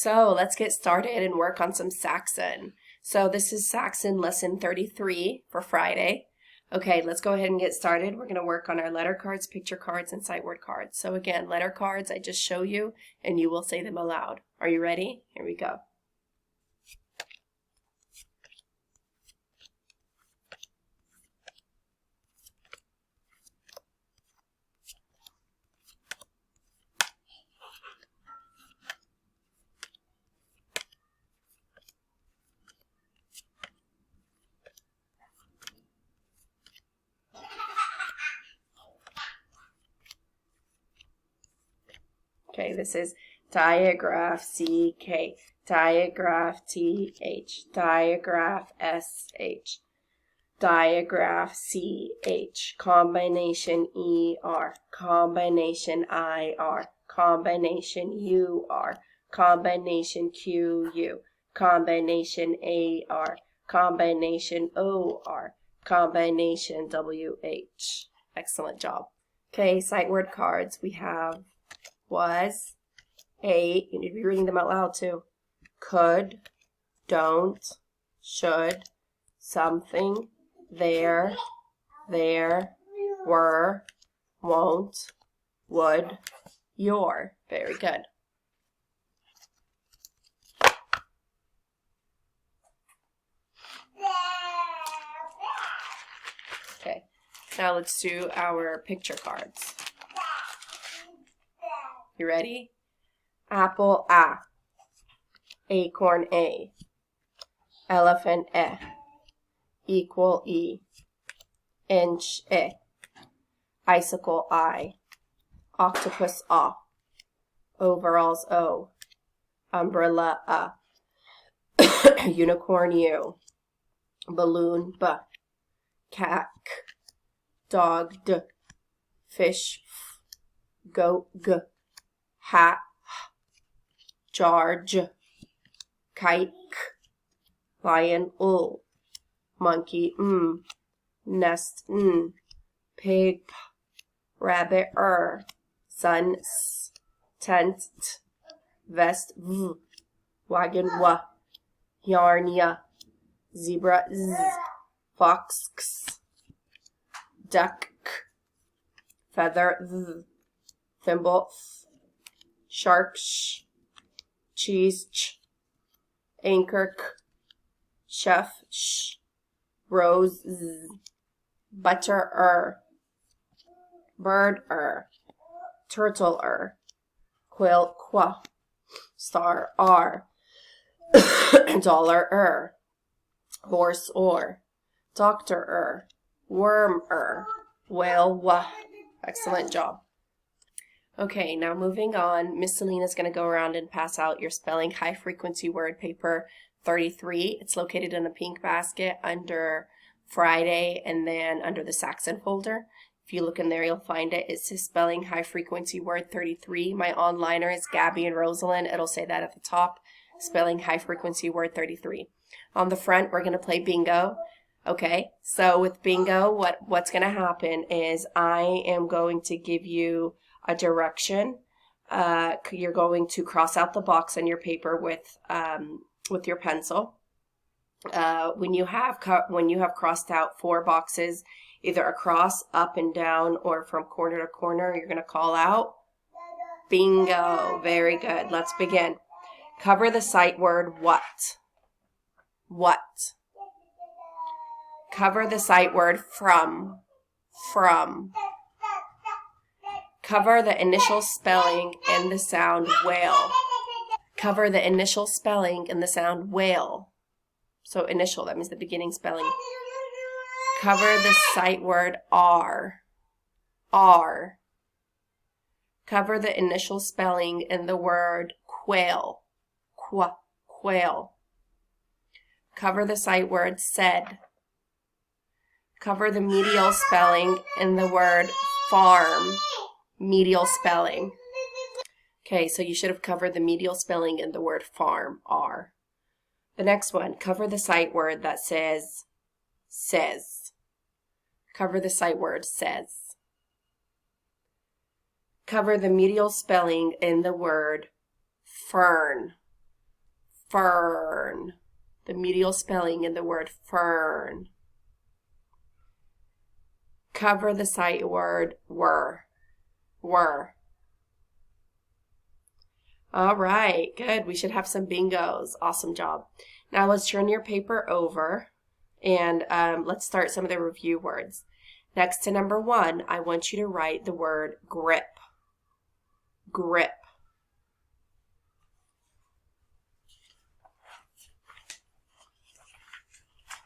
So let's get started and work on some Saxon. So this is Saxon Lesson 33 for Friday. Okay, let's go ahead and get started. We're going to work on our letter cards, picture cards, and sight word cards. So again, letter cards, I just show you and you will say them aloud. Are you ready? Here we go. Okay, this is diagraph CK, diagraph TH, diagraph SH, diagraph CH, combination ER, combination IR, combination UR, combination QU, combination AR, combination OR, combination WH. Excellent job. Okay, sight word cards. We have was, you need to be reading them out loud too. Could, don't, should, something, there, were, won't, would, your. Very good. Okay, now let's do our picture cards. You ready? Apple, A. Acorn, A. Elephant, E. Equal, E. Inch, E. Icicle, I. Octopus, A. Overalls, O. Umbrella, A. Unicorn, U. Balloon, B. Cat, K. Dog, D. Fish, F. Goat, G. Hat, jar, J. Kite, K. Lion, L. Monkey, M. Nest, N. Pig, P. Rabbit, R. Sun, S. Tent, T. Vest, V. Wagon, W. Yarn, Y. Zebra, Z. Fox, X. Duck, K. Feather, V. Thimble, Th. Shark, Sh. Cheese, Ch. Anchor, K. Chef, Sh. Rose, Z. Butter, Bird, Turtle, Quill, Qu. Star, R. Dollar, Horse, or. Doctor, Worm, Whale, W. Excellent job. Okay, now moving on, Miss Selena's going to go around and pass out your spelling high frequency word paper 33. It's located in the pink basket under Friday and then under the Saxon folder. If you look in there, you'll find it. It says spelling high frequency word 33. My onliner is Gabby and Rosalind. It'll say that at the top, spelling high frequency word 33. On the front, we're going to play bingo. Okay, so with bingo, what's going to happen is I am going to give you a direction. You're going to cross out the box on your paper with your pencil. When you have crossed out 4 boxes, either across, up and down, or from corner to corner, you're going to call out bingo. Very good. Let's begin. Cover the sight word what. What. Cover the sight word from. From. Cover the initial spelling and the sound whale. Cover the initial spelling and the sound whale. So initial, that means the beginning spelling. Cover the sight word R. R. Cover the initial spelling and the word quail. Quail. Cover the sight word said. Cover the medial spelling in the word farm. Medial spelling. Okay, so you should have covered the medial spelling in the word farm, R. The next one, cover the sight word that says. Cover the sight word says. Cover the medial spelling in the word fern. fern. The medial spelling in the word fern. Cover the sight word were. Were. All right, good. We should have some bingos. Awesome job. Now let's turn your paper over and let's start some of the review words. Next to number 1, I want you to write the word grip. Grip.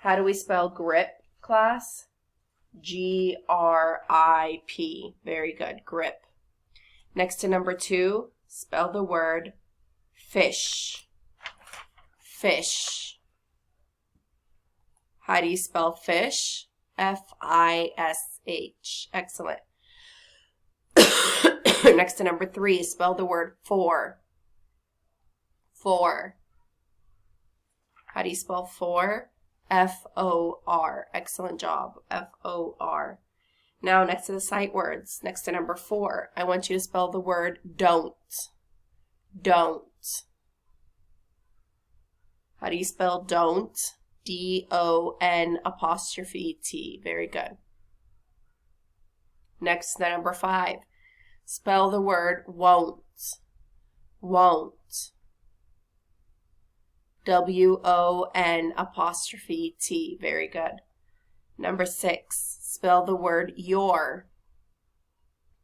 How do we spell grip, class? G-R-I-P. Very good. Grip. Next to number 2, spell the word fish. Fish. How do you spell fish? F-I-S-H. Excellent. Next to number 3, spell the word for. For. How do you spell for? F-O-R. Excellent job. F-O-R. Now, next to the sight words, next to number 4, I want you to spell the word don't. Don't. How do you spell don't? D-O-N''T. Very good. Next to number 5, spell the word won't. Won't. W-O-N''T. Very good. Number 6, spell the word your.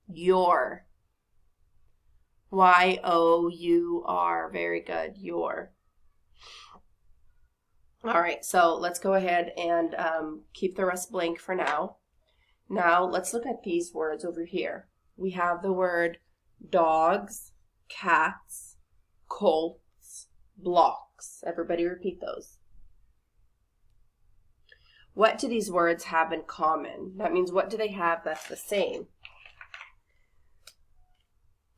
Your. Y-O-U-R. Very good. Your. All right, so let's go ahead and keep the rest blank for now. Now, let's look at these words over here. We have the word dogs, cats, colts, blocks. Everybody repeat those. What do these words have in common? That means what do they have that's the same?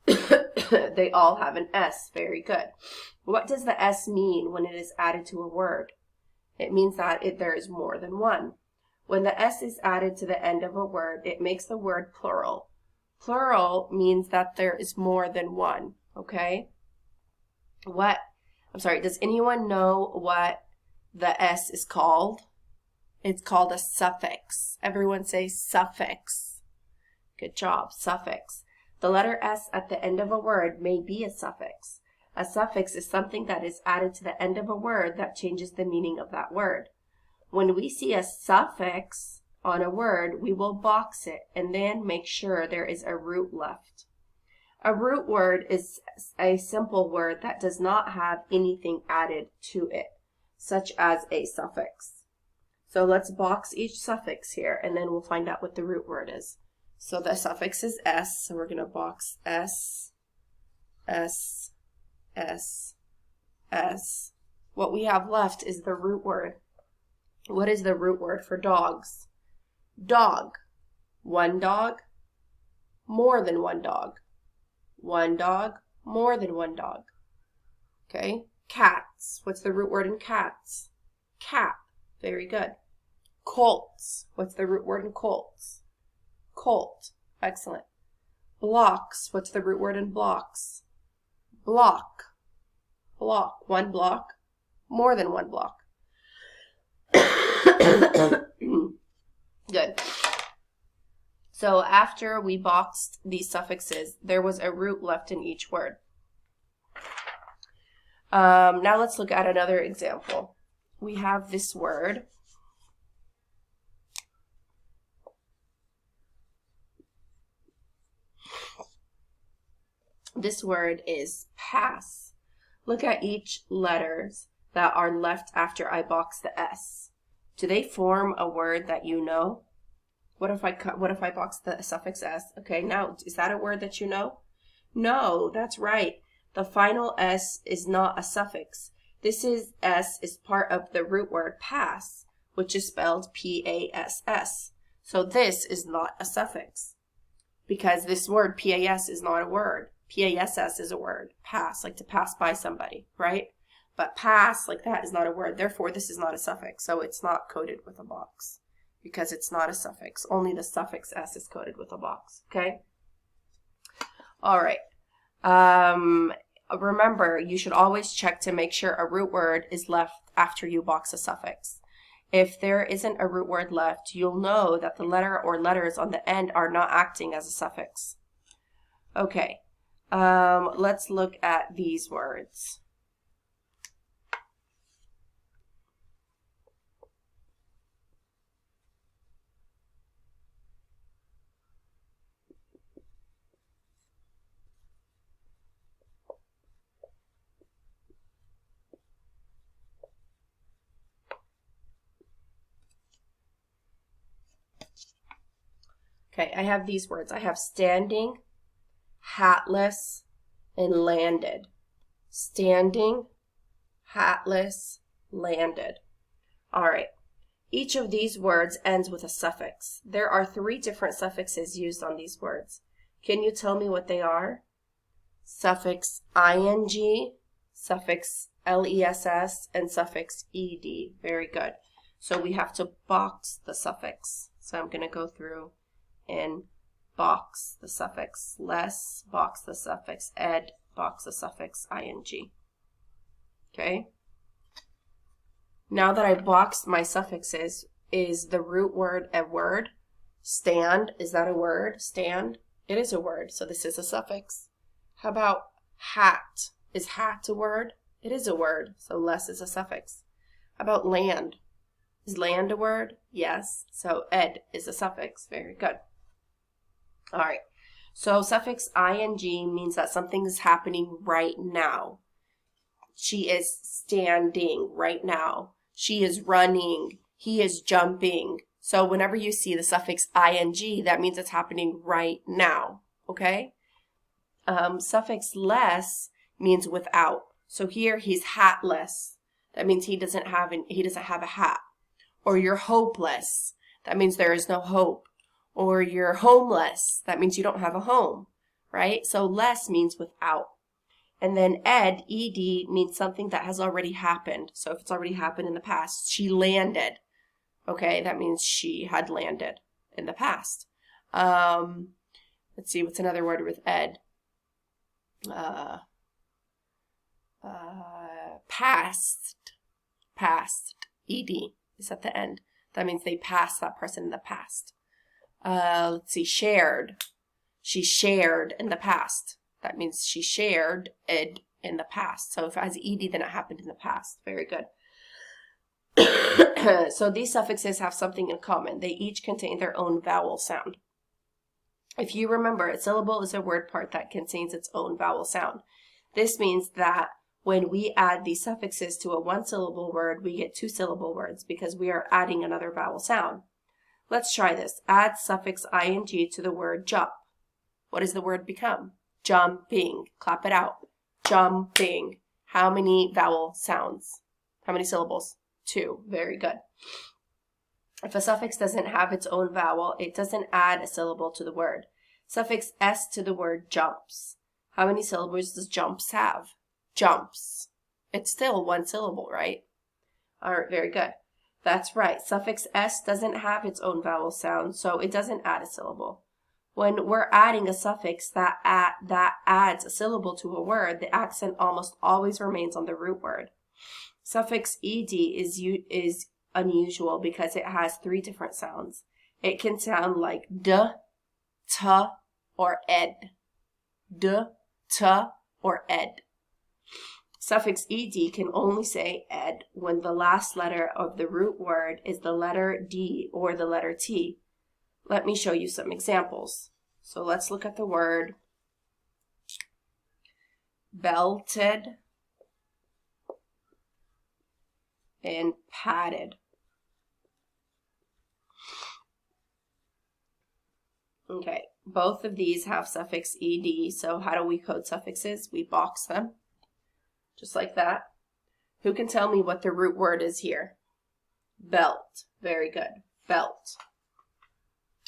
They all have an S. Very good. What does the S mean when it is added to a word? It means that there is more than one. When the S is added to the end of a word, it makes the word plural. Plural means that there is more than one, okay? Does anyone know what the S is called? It's called a suffix. Everyone say suffix. Good job, suffix. The letter S at the end of a word may be a suffix. A suffix is something that is added to the end of a word that changes the meaning of that word. When we see a suffix on a word, we will box it and then make sure there is a root left. A root word is a simple word that does not have anything added to it, such as a suffix. So let's box each suffix here and then we'll find out what the root word is. So the suffix is S, so we're going to box S, S, S, S. What we have left is the root word. What is the root word for dogs? Dog. One dog, more than one dog. One dog, more than one dog. Okay. Cats. What's the root word in cats? Cat. Very good. Colts. What's the root word in colts? Colt. Excellent. Blocks. What's the root word in blocks? Block. Block. One block, more than one block. Good. So after we boxed these suffixes, there was a root left in each word. Now let's look at another example. We have this word. This word is pass. Look at each letters that are left after I box the S. Do they form a word that you know? What if I box the suffix S? Okay, now is that a word that you know? No, that's right. The final S is not a suffix. This S is part of the root word pass, which is spelled P-A-S-S. So this is not a suffix because this word P-A-S is not a word. P-A-S-S is a word. Pass, like to pass by somebody, right? But pass, like that, is not a word. Therefore, this is not a suffix. So it's not coded with a box because it's not a suffix. Only the suffix S is coded with a box, okay? All right. remember, you should always check to make sure a root word is left after you box a suffix. If there isn't a root word left, you'll know that the letter or letters on the end are not acting as a suffix. Okay, let's look at these words. Okay, I have these words. I have standing, hatless, and landed. Standing, hatless, landed. All right. Each of these words ends with a suffix. There are 3 different suffixes used on these words. Can you tell me what they are? Suffix ing, suffix less, and suffix ed. Very good. So we have to box the suffix. So I'm going to go through and box the suffix less, box the suffix ed, box the suffix ing. Okay? Now that I boxed my suffixes, is the root word a word? Stand, is that a word? Stand? It is a word, so this is a suffix. How about hat? Is hat a word? It is a word, so less is a suffix. How about land? Is land a word? Yes, so ed is a suffix. Very good. All right, so suffix ing means that something is happening right now. She is standing right now. She is running. He is jumping. So whenever you see the suffix ing, that means it's happening right now, okay? Suffix less means without. So here he's hatless. That means he doesn't have a hat. Or you're hopeless. That means there is no hope. Or you're homeless. That means you don't have a home, right? So less means without. And then ed means something that has already happened. So if it's already happened in the past, she landed. Okay, that means she had landed in the past. Let's see, what's another word with ed? Past, ed is at the end. That means they passed that person in the past. Let's see, shared. She shared in the past. That means she shared ed in the past. So if it has ed, then it happened in the past. Very good. So these suffixes have something in common. They each contain their own vowel sound. If you remember, a syllable is a word part that contains its own vowel sound. This means that when we add these suffixes to a 1-syllable word, we get 2-syllable words because we are adding another vowel sound. Let's try this. Add suffix ing to the word jump. What does the word become? Jumping. Clap it out. Jumping. How many vowel sounds? How many syllables? 2. Very good. If a suffix doesn't have its own vowel, it doesn't add a syllable to the word. Suffix s to the word jumps. How many syllables does jumps have? Jumps. It's still 1 syllable, right? All right, very good. That's right. Suffix s doesn't have its own vowel sound, so it doesn't add a syllable. When we're adding a suffix that adds a syllable to a word, the accent almost always remains on the root word. Suffix ed is unusual because it has 3 different sounds. It can sound like d, t, or ed. D, t, or ed. Suffix ed can only say ed when the last letter of the root word is the letter D or the letter T. Let me show you some examples. So let's look at the word belted and padded. Okay, both of these have suffix ed, so how do we code suffixes? We box them. Just like that. Who can tell me what the root word is here? Belt. Very good. Belt.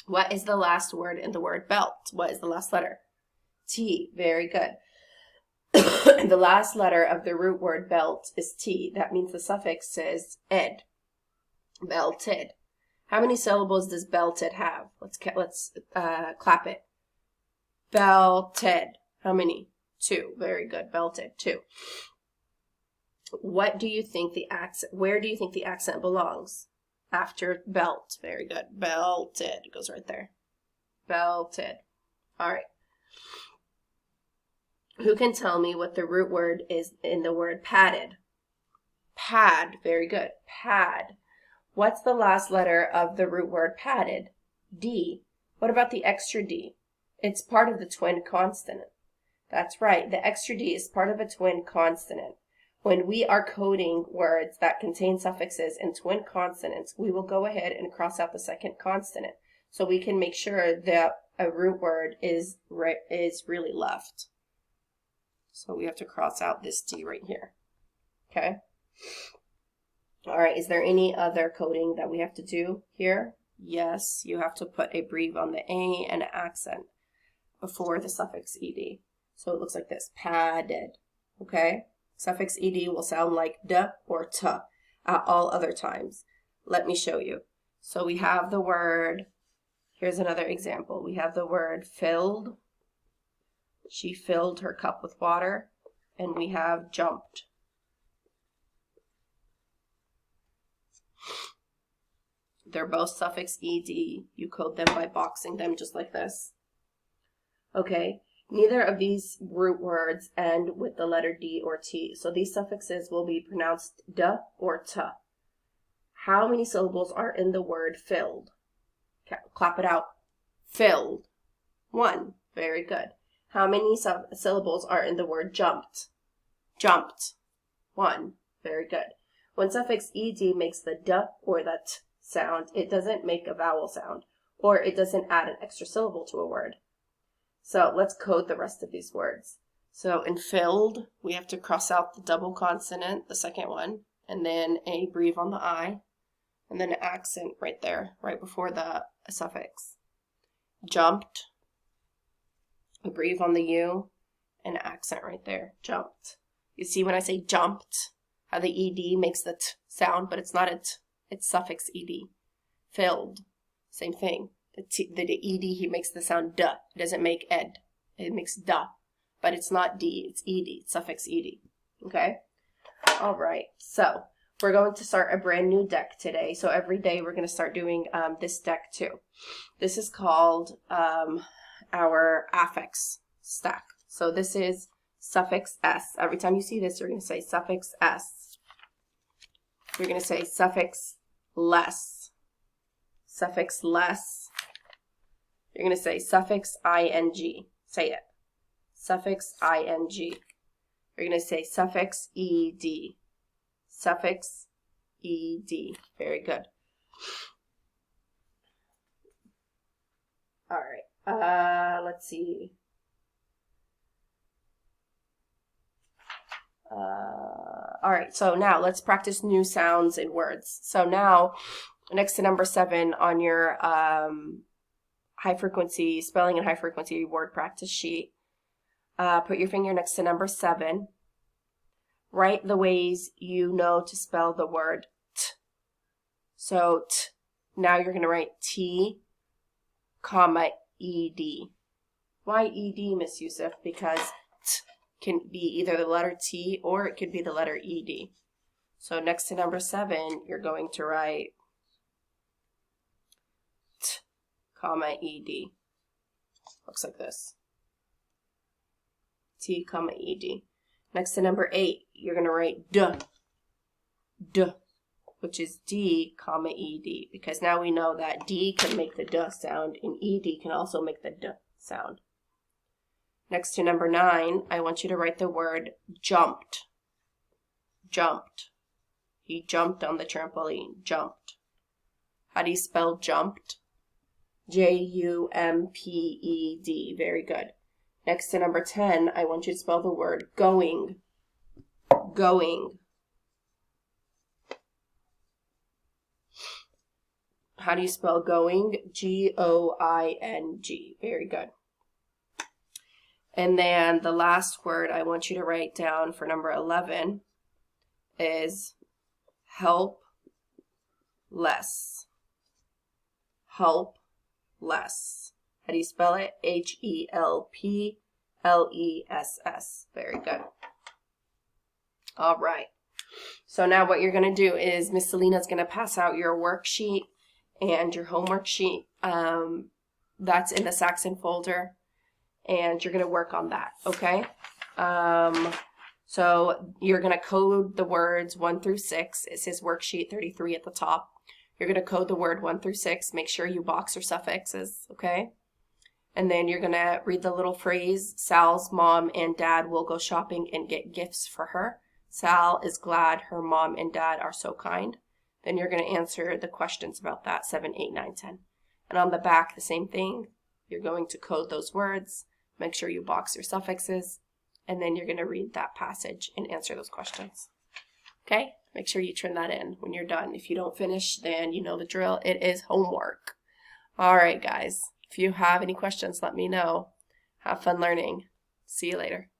What is the last word in the word belt? What is the last letter? T. Very good. The last letter of the root word belt is T. That means the suffix is ed. Belted. How many syllables does belted have? Let's clap it. Belted. How many? 2. Very good. Belted. 2. What do you think the accent, where do you think the accent belongs? After belt. Very good. Belted. It goes right there. Belted. All right. Who can tell me what the root word is in the word padded? Pad. Very good. Pad. What's the last letter of the root word padded? D. What about the extra D? It's part of the twin consonant. That's right. The extra D is part of a twin consonant. When we are coding words that contain suffixes and twin consonants, we will go ahead and cross out the second consonant so we can make sure that a root word is really left. So we have to cross out this D right here. Okay? All right, is there any other coding that we have to do here? Yes, you have to put a breve on the A and an accent before the suffix ed. So it looks like this, padded. Okay? Suffix ed will sound like d or t at all other times. Let me show you. So we have the word, here's another example. We have the word filled. She filled her cup with water. And we have jumped. They're both suffix ed. You code them by boxing them just like this. Okay, neither of these root words end with the letter D or T, so these suffixes will be pronounced d or t. How many syllables are in the word filled? Okay, clap it out. Filled. 1. Very good. How many syllables are in the word jumped? Jumped. 1. Very good. When suffix ed makes the d or the t sound, it doesn't make a vowel sound, or it doesn't add an extra syllable to a word. So let's code the rest of these words. So in filled, we have to cross out the double consonant, the second one, and then a breve on the I, and then an accent right there, right before the suffix. Jumped, a breve on the U, and an accent right there, jumped. You see when I say jumped, how the ed makes the t sound, but it's not a t, it's suffix ed. Filled, same thing. The ed, he makes the sound d. It doesn't make ed. It makes da. But it's not d, it's ed, it's suffix ed. Okay? All right. So we're going to start a brand new deck today. So every day we're going to start doing this deck too. This is called our affix stack. So this is suffix s. Every time you see this, you're going to say suffix s. You're going to say suffix less. Suffix less. You're going to say suffix ing. Say it. Suffix ing. You're going to say suffix ed. Suffix ed. Very good. All right. Let's see. All right. So now let's practice new sounds in words. So now, next to number 7 on your high frequency, spelling and high frequency word practice sheet, put your finger next to number 7. Write the ways you know to spell the word t. So t, now you're going to write T, comma, ed. Why ed, Miss Yusuf? Because t can be either the letter T or it could be the letter ed. So next to number 7, you're going to write t, comma, ed. Looks like this. T, comma, ed. Next to number 8, you're going to write d, which is D, comma, ed, because now we know that D can make the d sound and ed can also make the d sound. Next to number 9, I want you to write the word jumped. Jumped. He jumped on the trampoline. Jumped. How do you spell jumped? Jumped. Very good. Next to number 10, I want you to spell the word going. Going. How do you spell going? G-O-I-N-G. Very good. And then the last word I want you to write down for number 11 is help less. Help less. How do you spell it? H-E-L-P L-E-S-S. Very good. All right. So now what you're going to do is Miss Selena's going to pass out your worksheet and your homework sheet. That's in the Saxon folder, and you're going to work on that, okay? So you're going to code the words 1 through 6. It says worksheet 33 at the top. You're going to code the word 1 through 6. Make sure you box or suffixes, okay? And then you're going to read the little phrase, Sal's mom and dad will go shopping and get gifts for her. Sal is glad her mom and dad are so kind. Then you're going to answer the questions about that, 7, 8, 9, 10. And on the back, the same thing. You're going to code those words. Make sure you box your suffixes. And then you're going to read that passage and answer those questions. Okay? Make sure you turn that in when you're done. If you don't finish, then you know the drill. It is homework. All right, guys. If you have any questions, let me know. Have fun learning. See you later.